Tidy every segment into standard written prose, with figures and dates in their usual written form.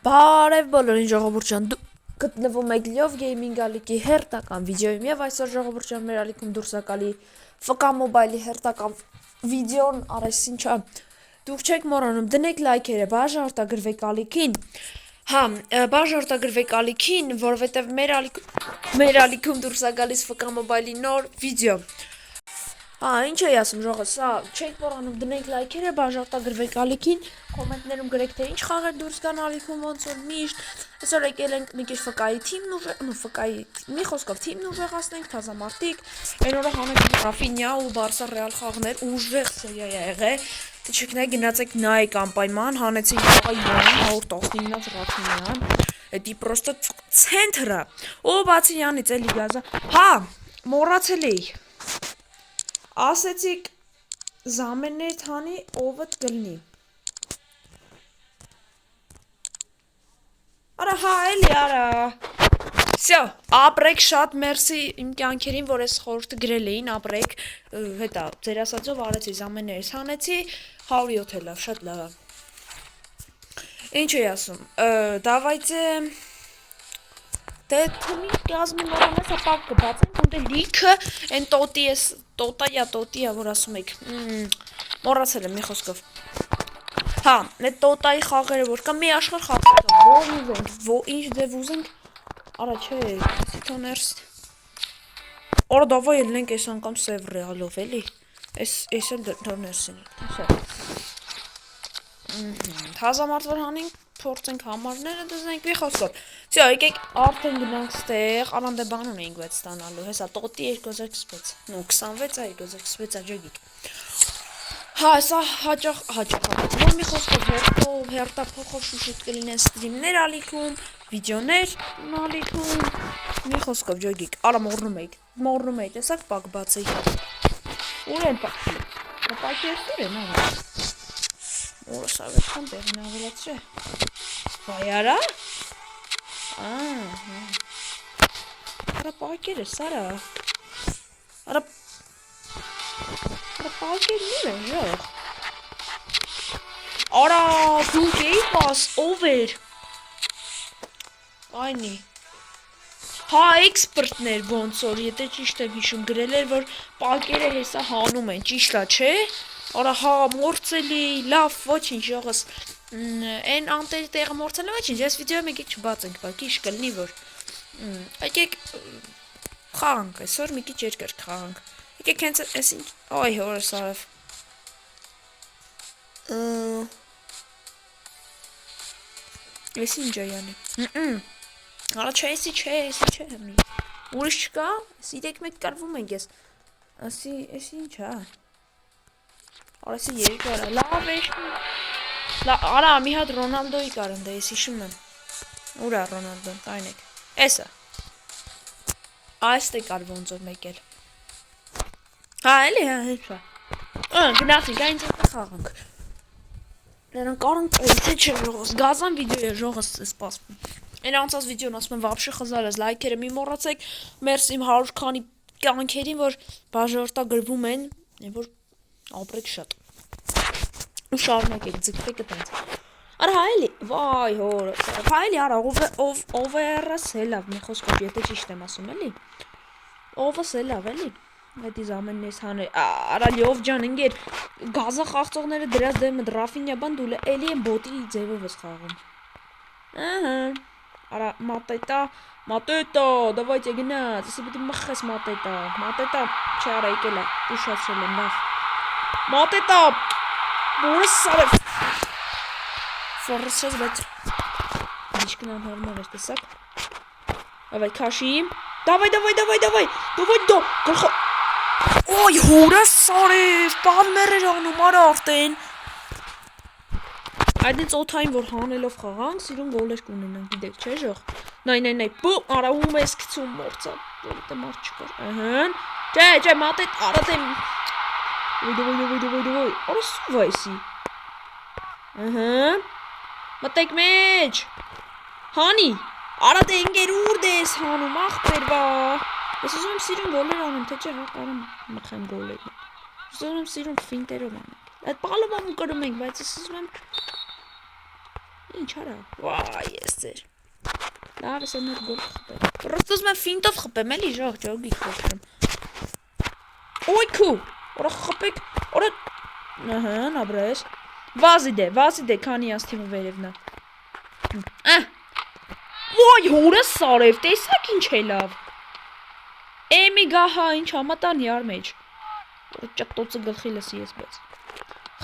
Բարև բոլորին ժողովուրդ ջան, դու գտնվում եք Love Gaming ալիքի հերթական վիդեոյում եւ այսօր ժողովուրդ ջան մեր ալիքում դուրս է գալի FK Mobile-ի հերթական վիդեոն, արես ինչա։ Դուք չեք մոռանում դնեք լայքերը, բաժարտագրվեք ալիքին։ Հա, բաժարտագրվեք ալիքին, որովհետեւ մեր ալիքում դուրս է գալիս FK Mobile-ի նոր վիդեո։ Ինչ էի ասում ժողովուրդ, սա չեք մոռանում դնեք լայքերը, բաժարտագրվեք ալիքին, կոմենտներում գրեք թե ինչ խաղեր դուրս գան ալիքում ոնց որ միշտ։ Այսօր եկել ենք մի քիչ FK-ի թիմն FK-ի մի խոսքով թիմն ուժեղացնենք, թազամարտիկ։ Այն օրը հանենք Ռաֆինյա ու Բարսա Ռեալ խաղներ, ուժեղ սերիա եղել։ Թե չկնայ գնացեք նայեք անպայման, հանեցին Յոան 119-ից Ռաֆինյան։ Էդի պրոստը ցենտրը։ Ու բացի յանից էլի գազա։ Հա, մոռացել էի։ Ասեցիք զամեններ թանի ովդ գլնի։ Արա հա էլի արա։ Всё, ապրեք շատ մերսի իմ կյանքերին, որ ես խորհուրդը գրել էին, ապրեք, հետա ձեր ասածով արեցի զամեններս հանեցի, 107 է լավ, շատ լավ։ Ինչ էի ասում, давайте Դե թիմի կազմի նորանես ապակ կբացենք, ունդե լիքը են տոտայա, որ ասում եք, մոռացել եմ մի խոսքով։ Հա, այդ տոտայի խաղերը որ կա, մի աշխարհ խաղեր, ինչ դև ուզենք, արա չէ, սիթոներս։ Օր դավայ ելնենք այս անգամ սև ռեալով, էլի, այս էլ դոներսին, թազամարտ որ հանենք, փորձենք համարները դզենք մի խոսքով։ Всё, եկեք արդեն գնանք ստեղ, առանդե բան ունեինք բայց ստանալու։ Հեսա տոտի 2026, նո 26-ա 2026-ա ջոգիկ։ Հա, սա հաճախ որ մի խոսքով հերթափոխով շուշուտ կլինեն ստրիմներ ալիքում, վիդեոներ ալիքում, մի խոսքով ջոգիկ։ Արա մոռնում եք, տեսակ պակ բացի։ Ուր են պակի։ Պակերսուր են արա։ Որս ավետքան տեղին ավելացրե։ Վայարա։ Արա պակերը սարա։ Արա պակեր նույն են ժող։ Արա դուք էի պաս ով էր։ Այնի։ Հա էքսպերտներ ոնց որ եթե ճիշտ եմ հիշում գրել էր որ պակերը հեսա հանում են, ճիշտ է, չէ։ Արա հա մորցելի, լավ, ոչինչ ողս Այն անտերի տեղը մորցել եմ, ոչինչ, այս վիդեոյում եկեք չբացենք, բակի կլինի որ եկեք խաղանք, այսօր մի քիչ երկար խաղանք։ Եկեք հենց այս ինչ, այ հորս արև։ Այս ինչ է յանի։ Արա չէ, էսի չէ։ Ուրիշ չկա, սիրեք մեկ կարվում ենք ես։ Ասի ինչ է։ Արա էսի երկար է, լավ է։ Արա մի հատ Ռոնալդոյի կարն դա ես հիշում եմ։ Ուր է Ռոնալդոն, տայնեք։ Էսը։ Այստե կար ոնց որ մեկ էլ։ Հա, էլի, հա, հետո։ Գնացինք, այն ցած խաղանք։ Նրան կարանք, եթե չէ ժողոս, գազան վիդեո է ժողոս սպասվում։ Այն անցած վիդեոն ասում եմ вообще խզարես, լայքերը մի մոռացեք։ Մերսի իմ 100 քանի կյանքերին, որ բաժարտագրվում են, որ ապրեք շատ։ Ու շարունակեք ձգտեք այդպես։ Արա հայելի, վայ հորը, հայելի արա ով է ռասելավ, մի խոսքով եթե ճիշտ եմ ասում էլի։ Ովս է լավ էլի։ Այդի զամեններս հանե։ Արա լյով ջան, ինգեր գազա խաղցողները դրած դեմը Ռաֆինյա բան դու էլի են բոտի ձևով ես խաղում։ Ահա։ Արա մատետա, давайте գնաց, если պիտի մխես մատետա, չարա եկելա, ուշացրել եմ, լավ։ Մատետա, որս սարև։ Ֆորսես բայց Ինչքան անհարմար է, տեսակ։ Давай քաշի։ Давай, գլխո։ Ոյ, հորը սարև, բաններ էր անում արա արդեն։ Այդից օթային որ հանելով խաղանք, սիրուն գոլեր կունենանք, գիտեք, չէ՞ ժող։ Նայ, բում, արա ում ես գցում մորցա, որտե մարդ չկար։ Չէ, մատետ, արա դեմ։ Ոյ, արա սուվա էսի։ Մտեք մեջ։ Հանի, արա դե ինգեր ուր դես հանում, ախպեր բա։ Ես ուզում եմ սիրուն գոլեր անեմ, թե չէ հա կարամ մխեմ գոլեր։ Ուզում եմ սիրուն ֆինտերով անենք։ Այդ պալով անում կրում ենք, բայց ես ուզում եմ Ինչ արա։ Վայ, ես ձեր։ Լավ ես նոր գոլ խփել։ Պրոստը ուզում եմ ֆինտով խփեմ, էլի ջոգի խփեմ։ Ոյ քու։ Օրա խփեք, օրա ահա, նաբրես։ Վազիդե, քանի անց թիմը վերևնա։ Ոյ, հորը սարև, տեսակ ինչ է լավ։ Էմի գահա ինչ համատանի արմեջ։ Ճտոցը գլխի լսի ես բայց։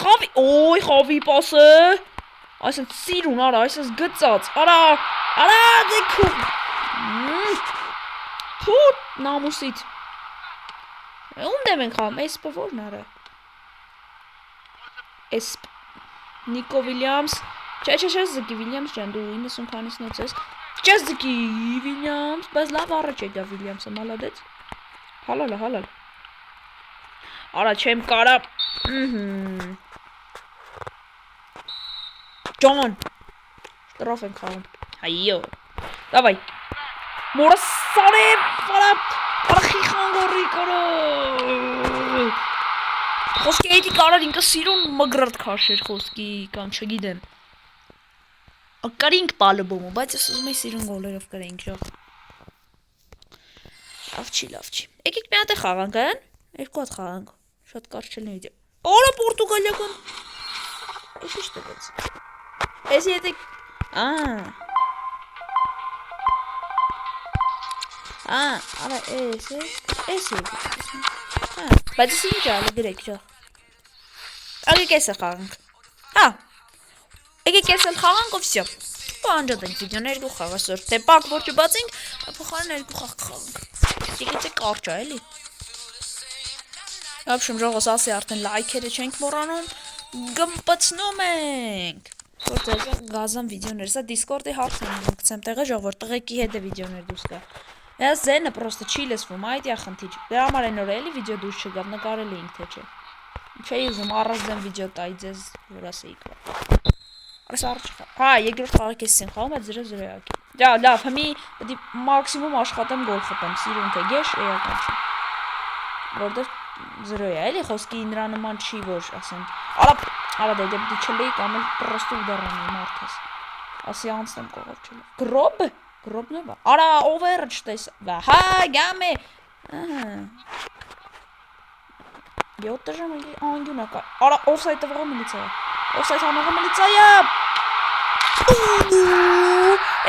Խավի, օй, խավի պասը։ Այսպես սիրուն արա, այսպես գծած։ Արա, դեքու։ Փուտ նամուսից։ Ո՞ւնդ եմ խաղում, էսպը որն արա։ Էսպ Նիկո Վիլյամս։ Չէ, Զկի Վիլյամս ջան, դու 90 քանիսնոց ես։ Չէ, Զկի Վիլյամս, բայց լավ առաջ եկա Վիլյամսը, մալադեց։ Հալալ։ Արա չեմ կարա։ Ջան։ Շտրաֆ եմ խաղում։ Հայո։ Դավայ։ Մորասարև, արա խիխան գորի կարա։ Խոսքի էդի կարար ինքը սիրուն մգրդ քաշեր խոսքի կամ չգիտեմ։ Կարինք պալուբոմը, բայց ես ուզում եի սիրուն գոլերով կրենք ժող։ Լավ չի։ Եկեք մի հատ է խաղանք, այն։ Երկու հատ խաղանք։ Շատ կարճ չլինի վիդեո։ Օրա Պորտուգալիական։ Էս ինչ տվեց։ Էս ետեք։ Արա էս է։ Բայց ես ինչ ալը գրեք ժող։ Եկեք էս է խաղանք։ Եկեք էս էլ խաղանք ու վսյո։ Անջատ ենք վիդեոն երկու խաղ ասոր։ Թե պակ որ չբացենք, փոխարեն երկու խաղ կխաղանք։ Եկեք կարճ է, էլի։ Ապշում ժողոս ասի արդեն լայքերը չենք մոռանում, գմպցնում ենք։ Որ ձեզ գազան վիդեոներ, սա Discord-ի հարցն եմ գցեմ տեղը ժող, որ տղեկի հետ է վիդեոներ դուրս գա։ Ես զենը պրոստը չի լսվում, այդ է խնդիր։ Դրա համար են որ էլի վիդեո դուրս չգավ, նկարելի ենք թե չէ։ Չէի ուզում առանձին վիդեո տայի ձեզ, որ ասեիք։ Այս առաջ հա, երկրորդ խաղը կեսին խաղում, այդ 0-0 ակի։ Լավ, հիմի պետք է մաքսիմում աշխատեմ գոլ խփեմ, սիրուն թե գեշ էական չի։ Որտեղ 0 է, էլի խոսքի նրա նման չի, որ ասեմ։ Արա դե պետք է չլեի կամ էլ պրոստը ուդարանայի մարդս։ Ասի անցնեմ կողով չլա։ Գրոբն է բա։ Արա օվերը չտես։ Հա, գամե։ Յոթ ժամը անգյունա կա։ Արա օֆսայդը վրա միլիցիա։ Օֆսայդ համարը միլիցիա։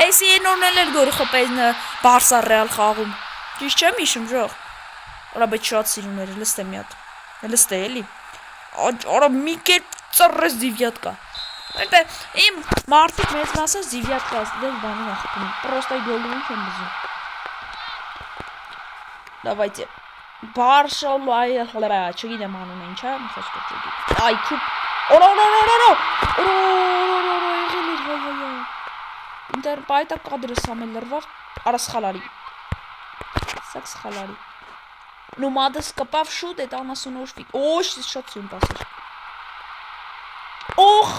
Էսի նորմալ էր գորի խփեն Բարսա Ռեալ խաղում։ Ճիշտ չեմ հիշում ժող։ Արա բայց շատ սիրուն էր, լստե մի հատ։ Լստե էլի։ Արա մի կերպ ծռես դիվյատկա։ Այնտե իմ մարդիկ մեծ մասը դիվյատկա դեր բանում են խփում։ Պրոստա գոլում չեմ ուզում։ Давайте Բարշալայ հլրա, չգիտեմ անունը ինչ է, խոսք չգիտեմ։ Այ քու Օրա Ինտեր պայտա կադրը սամել լրվավ, արա սխալարի։ Սակ սխալարի։ Նու մադը սկպավ շուտ էտ անասուն օշվի։ Օշ, շատ սյուն պասեր։ Օխ։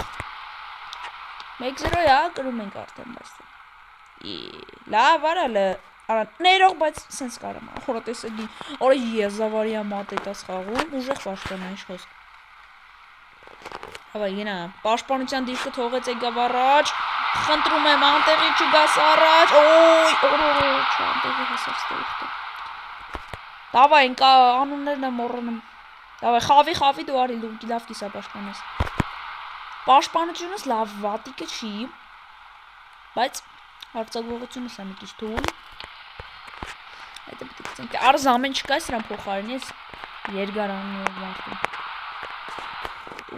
1-0 է, կրում ենք արդեն բայց։ Լավ արալը, ներող, բայց սենց կարամ, խորա տեսելի, օրը եզավարիա մատ էտաս խաղում, ուժեղ պաշտան այս խոսք։ Հավայ գնա, պաշտպանության դիրքը թողեց եկավ առաջ, խնդրում եմ անտեղի չգաս առաջ, օй, չանտեղի հասավ ստեղտը։ Դավայ, ինկա անուններն եմ մոռանում։ Դավայ, խավի դու արի լուկ լավ կիսա պաշտպանես։ Պաշտպանությունս լավ վատիկը չի, բայց հարցակողությունս է մի քիչ թույլ։ Այդ է պետք է արզ ամեն չկա սրան փոխարինի ես երկարանով մարդում։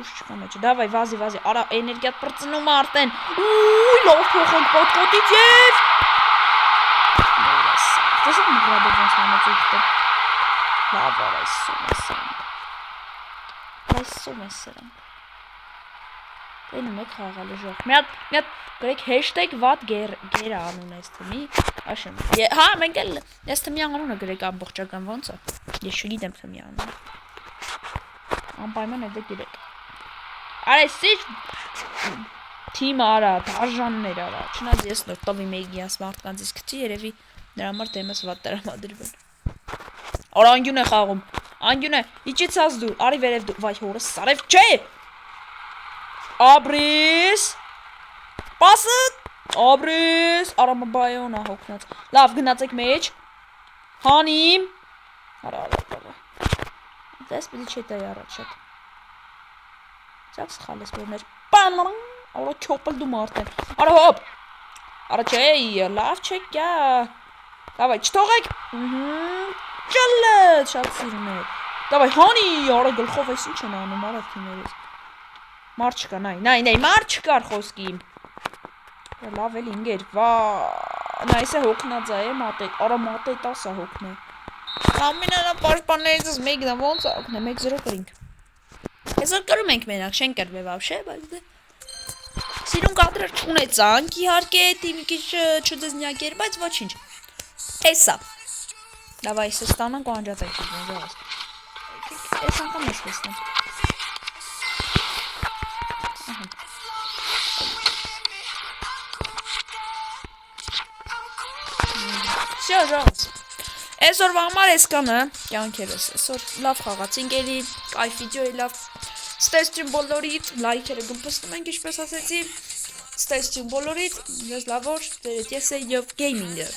Ուշ չկա մեջը, դավայ, վազի, արա էներգիատ պրծնում է արդեն, ուй, լավ փոխենք պատկոտից և տեսեք մգրադով ոնց համեց ուղտը լավ արա այսում է սրանք Էնում եք խաղալը ժող մի հատ գրեք հեշտեգ վատ գերը անուն ես թմի աշեմ հա մենք էլ ես թմի անունը գրեք ամբողջական ոնց է ես չգիտեմ թմի անունը անպայման էդը գրեք Արա սիչ թիմ արա, դարժաններ արա, չնայած ես նոր տավի մեգի ես մարդկանցից կծի երևի նրա համար դեմս վատ տրամադրվել Արա անգյուն է խաղում, անգյուն է, իջեցած դու, արի վերև դու, վայ հորս սարև չէ Աբրիս Պասը Աբրես, արամաբայոնա հոգնած։ Լավ, գնացեք մեջ։ Հանիմ։ Արա։ Դες պիտի չետայի առաջ շատ։ Սակ սխալ ես բերներ։ Պան, արա չոպել դու մարդ են։ Արա հոպ։ Արա չէ, լավ չեք յա։ Դավայ, չթողեք։ Ճալետ, շատ սիրուն է։ Դավայ, հանի, արա գլխով ես ինչ են անում, արա թիներես։ Մարդ չկա, նայ, մարդ չկար խոսքի։ Լավ էլ ինգեր, վա, նայս է հոգնած է, մատետ, արա մատետ ասա հոգն է։ Ամենանա պարպաններիցս մեկն է, ոնց է հոգն է, 1-0 կրինք։ Այսօր կրում ենք մենակ, չեն կրվե վավշե, բայց դե։ Սիրուն կադրեր չունեցանք, իհարկե, թիմի քիչ չդզնյակ էր, բայց ոչինչ։ Էսա։ Դավայ, սա ստանանք ու անջատենք, ժողս։ Էս անգամ ես տեսնեմ։ Всё, ժողս։ Այսօրվա համար էսքանը, կյանքերս, այսօր լավ խաղացինք էլի, կայֆ վիդեո է լավ, ստեսջին բոլորիդ, լայքերը գմպստում ենք, ինչպես ասեցի, ստեսջին բոլորիդ, ես լավ որ դերետ ես է և գեյմինգը։